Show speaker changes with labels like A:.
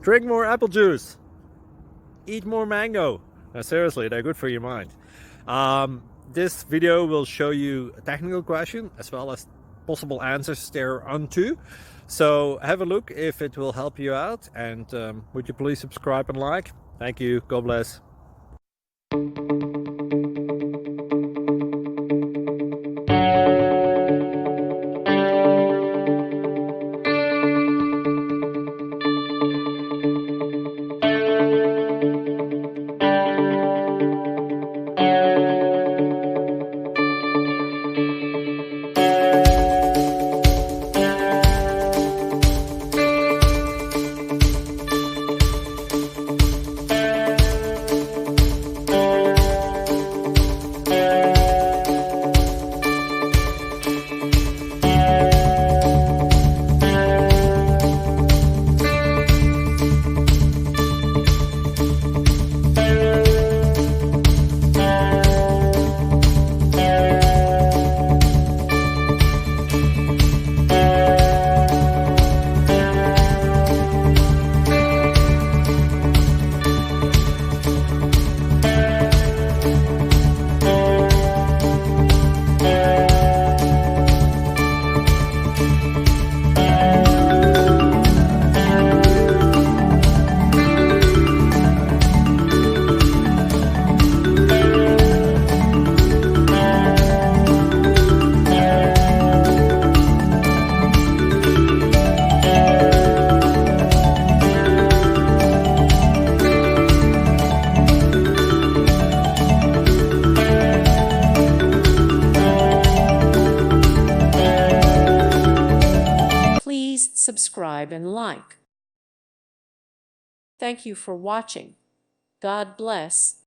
A: Drink more apple juice. Eat more mango. Seriously, they're good for your mind. This video will show you a technical question as well as possible answers thereunto. So have a look if it will help you out, and would you please subscribe and like? Thank you. God bless.
B: Please subscribe and like. Thank you for watching. God bless.